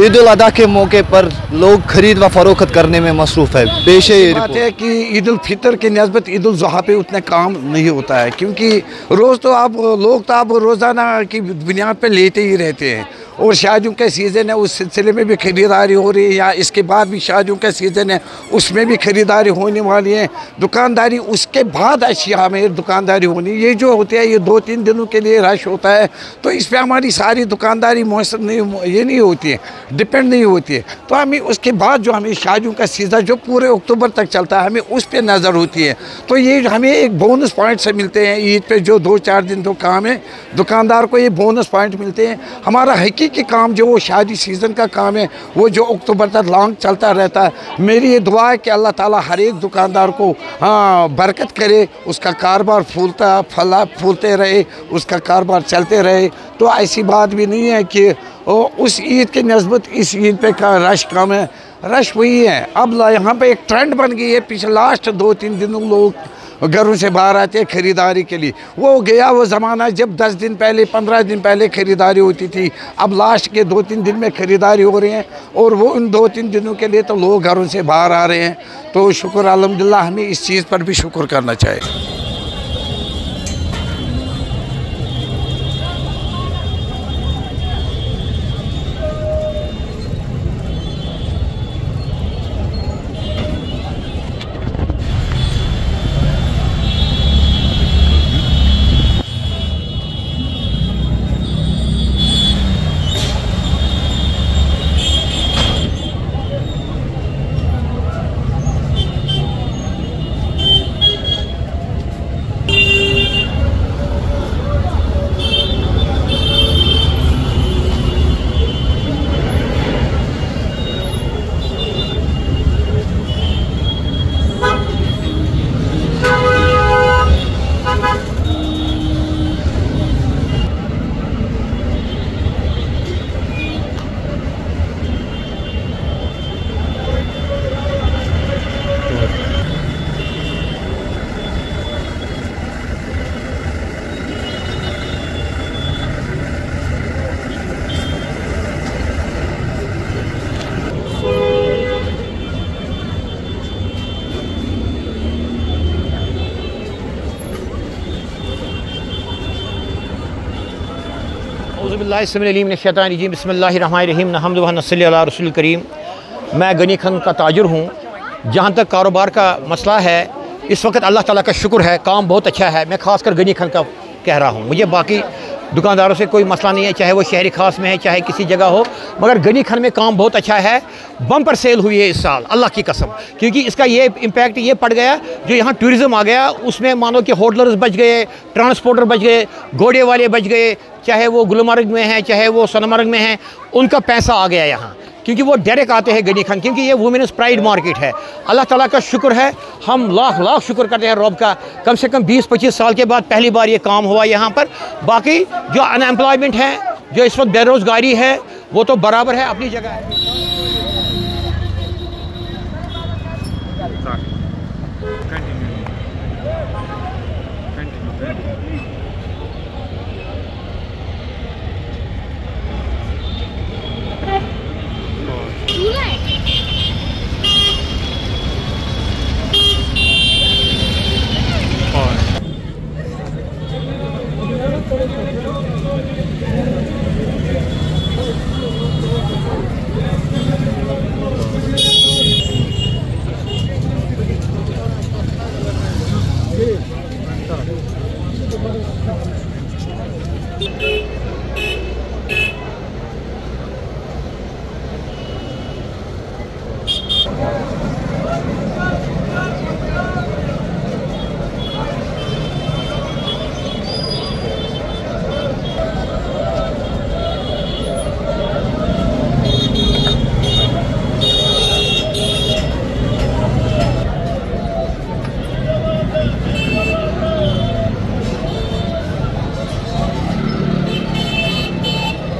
ईद उल अदा के मौके पर लोग खरीद व फरोख्त करने में मसरूफ़ है। पेश बात है कि ईद उल फितर के नस्बत ईद उल ज़ुहा पे उतना काम नहीं होता है, क्योंकि रोज़ तो आप लोग तो आप रोज़ाना की बुनियाद पे लेते ही रहते हैं, और शादियों का सीज़न है उस सिलसिले में भी ख़रीदारी हो रही है, या इसके बाद भी शादियों का सीज़न है उसमें भी ख़रीदारी होने वाली है। दुकानदारी उसके बाद अशिया में दुकानदारी होनी, ये जो होती है ये 2-3 दिनों के लिए रश होता है, तो इस पर हमारी सारी दुकानदारी मौसम नहीं, ये नहीं होती है, डिपेंड नहीं होती है। तो हमें उसके बाद जो हमें शादियों का सीज़न जो पूरे अक्टूबर तक चलता है, हमें उस पर नज़र होती है। तो ये हमें एक बोनस पॉइंट से मिलते हैं ईद पे, जो 2-4 दिन तो काम है, दुकानदार को ये बोनस पॉइंट मिलते हैं। हमारा के काम जो वो शादी सीज़न का काम है वो जो अक्टूबर तक लॉन्ग चलता रहता है। मेरी ये दुआ है कि अल्लाह ताला हर एक दुकानदार को बरकत करे, उसका कारोबार फूलते रहे, उसका कारोबार चलते रहे। तो ऐसी बात भी नहीं है कि उस ईद के नस्बत इस ईद पे का रश कम है, रश वही है। अब यहाँ पे एक ट्रेंड बन गई है, पिछले लास्ट 2-3 दिनों लोग घरों से बाहर आते हैं ख़रीदारी के लिए। वो गया वो ज़माना जब 10 दिन पहले 15 दिन पहले ख़रीदारी होती थी। अब लास्ट के 2-3 दिन में ख़रीदारी हो रही है, और वो उन 2-3 दिनों के लिए तो लोग घरों से बाहर आ रहे हैं। तो शुक्र अल्हम्दुलिल्लाह, हमें इस चीज़ पर भी शुक्र करना चाहिए। बिस्मिल्लाहिर्रहमानिर्रहीम नहमदुहु व नसल्ली अला रसूलिल करीम। मैं गनी खन का ताजुर हूँ। जहाँ तक कारोबार का मसला है, इस वक्त अल्लाह ताला का शुक्र है, काम बहुत अच्छा है। मैं ख़ासकर गनी खन का कह रहा हूँ, मुझे बाकी दुकानदारों से कोई मसला नहीं है, चाहे वो शहरी ख़ास में है चाहे किसी जगह हो, मगर गनी खन में काम बहुत अच्छा है। बम्पर सेल हुई है इस साल, अल्लाह की कसम, क्योंकि इसका ये इम्पैक्ट ये पड़ गया जो यहाँ टूरिज़म आ गया, उसमें मानो कि होटलर्स बच गए, ट्रांसपोर्टर बच गए, घोड़े वाले बच गए, चाहे वो गुलमर्ग में हैं चाहे वो सोनमर्ग में हैं, उनका पैसा आ गया यहाँ, क्योंकि वो डायरेक्ट आते हैं गनी खन, क्योंकि ये वुमेन्स प्राइड मार्केट है। अल्लाह ताला का शुक्र है, हम लाख लाख शुक्र करते हैं रब का। कम से कम 20-25 साल के बाद पहली बार ये काम हुआ यहाँ पर। बाकी जो अनएम्प्लॉयमेंट है, जो इस वक्त बेरोज़गारी है, वो तो बराबर है, अपनी जगह है।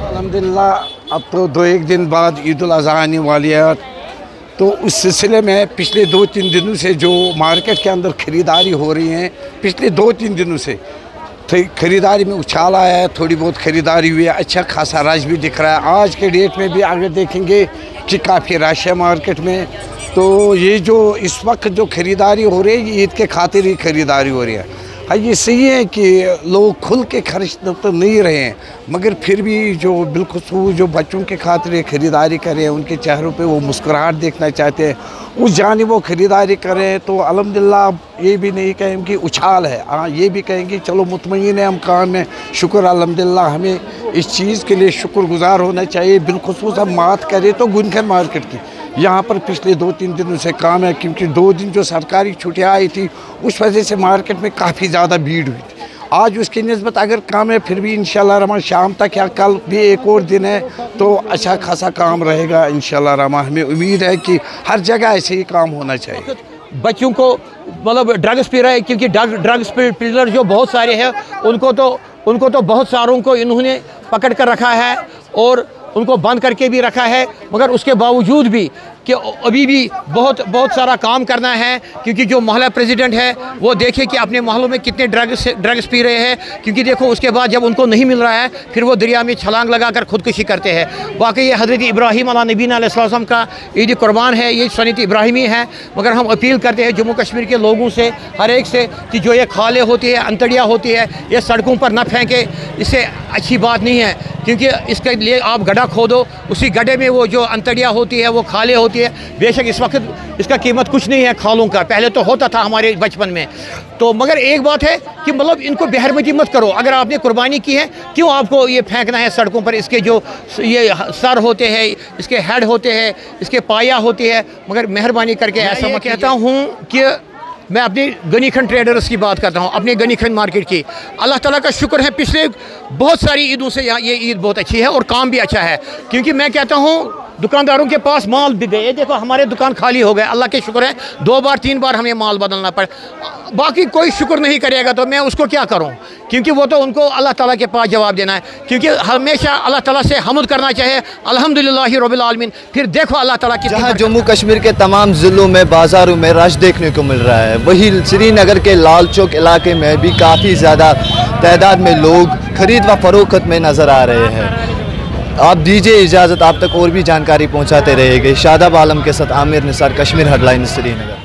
अल्हम्दुलिल्लाह अब तो 2-1 दिन बाद ईद उल अज़हा आने वाली है, तो उस सिलसिले में पिछले 2-3 दिनों से जो मार्केट के अंदर ख़रीदारी हो रही है, पिछले 2-3 दिनों से खरीदारी में उछाल आया है, थोड़ी बहुत खरीदारी हुई है, अच्छा खासा रश भी दिख रहा है। आज के डेट में भी अगर देखेंगे कि काफ़ी रश है मार्केट में। तो ये जो इस वक्त जो ख़रीदारी हो रही है, ईद के खातिर ही ख़रीदारी हो रही है। हाँ, ये सही है कि लोग खुल के खर्च तो नहीं रहे हैं, मगर फिर भी जो बिलखुसूस जो बच्चों के खातिर ख़रीदारी कर रहे हैं, उनके चेहरों पे वो मुस्कुराहट देखना चाहते हैं, उस जानिब वो ख़रीदारी कर रहे हैं। तो अल्हम्दुलिल्लाह ये भी नहीं कहें कि उछाल है, हाँ ये भी कहेंगे चलो मुतमईन है हम काम में, शुक्र अल्हम्दुलिल्लाह। हमें इस चीज़ के लिए शुक्रगुजार होना चाहिए। बिलखुसूस हम बात करें तो गुनखन मार्केट की, यहाँ पर पिछले 2-3 दिनों से काम है, क्योंकि 2 दिन जो सरकारी छुट्टियाँ आई थी उस वजह से मार्केट में काफ़ी ज़्यादा भीड़ हुई थी। आज उसकी निस्बत अगर काम है, फिर भी इंशाल्लाह रहमान शाम तक या कल भी एक और दिन है तो अच्छा खासा काम रहेगा इंशाल्लाह रहमान। हमें उम्मीद है कि हर जगह ऐसे ही काम होना चाहिए। बच्चों को मतलब ड्रग्स पी रहे हैं, क्योंकि ड्रग्स पिलर जो बहुत सारे हैं उनको तो बहुत सारों को इन्होंने पकड़ कर रखा है और उनको बंद करके भी रखा है, मगर उसके बावजूद भी कि अभी भी बहुत सारा काम करना है। क्योंकि जो मोहल्ला प्रेसिडेंट है वो देखे कि अपने मोहल्लों में कितने ड्रग्स पी रहे हैं, क्योंकि देखो उसके बाद जब उनको नहीं मिल रहा है फिर वो दरिया में छलांग लगाकर खुदकुशी करते हैं। वाकई ये हज़रत इब्राहीम अला नबीना अलैहिस्सलाम का ईद कुर्बान है, ये सन्नत इब्राहिमी है। मगर हम अपील करते हैं जम्मू कश्मीर के लोगों से, हर एक से, कि जो ये खाले होती है, अंतड़ियाँ होती है, ये सड़कों पर न फेंके, इससे अच्छी बात नहीं है। क्योंकि इसके लिए आप गड्ढा खोदो, उसी गड्ढे में वो जो अंतड़ियाँ होती है, वो खाले होती है। बेशक इस वक्त इसका कीमत कुछ नहीं है खालों का, पहले तो होता था हमारे बचपन में। तो मगर एक बात है कि मतलब इनको बेहरमती मत करो। अगर आपने कुर्बानी की है, क्यों आपको ये फेंकना है सड़कों पर? इसके जो ये सर होते हैं, इसके हेड होते हैं, इसके पाया होती है। मगर मेहरबानी करके ऐसा मैं कहता हूँ कि मैं अपनी गनी खंड ट्रेडर्स की बात करता हूँ, अपने गनी खंड मार्केट की। अल्लाह ताला का शुक्र है, पिछले बहुत सारी ईदों से यहाँ ये ईद बहुत अच्छी है और काम भी अच्छा है। क्योंकि मैं कहता हूँ दुकानदारों के पास माल बिक गए। देखो हमारे दुकान खाली हो गए, अल्लाह के शुक्र है 2 बार 3 बार हमें माल बदलना पड़ा। बाकी कोई शुक्र नहीं करेगा तो मैं उसको क्या करूं? क्योंकि वो तो उनको अल्लाह ताला के पास जवाब देना है। क्योंकि हमेशा अल्लाह ताला से हम्द करना चाहिए, अल्हम्दुलिल्लाह रब्बिल आलमीन। फिर देखो अल्लाह ताला की। जहाँ जम्मू कश्मीर के तमाम ज़िलों में बाज़ारों में रश देखने को मिल रहा है, वही श्रीनगर के लाल चौक इलाके में भी काफ़ी ज़्यादा तादाद में लोग खरीद व फरोख्त में नज़र आ रहे हैं। आप दीजिए इजाज़त, आप तक और भी जानकारी पहुंचाते रहेंगे। शादाब आलम के साथ आमिर निसार, कश्मीर हेडलाइन, श्रीनगर।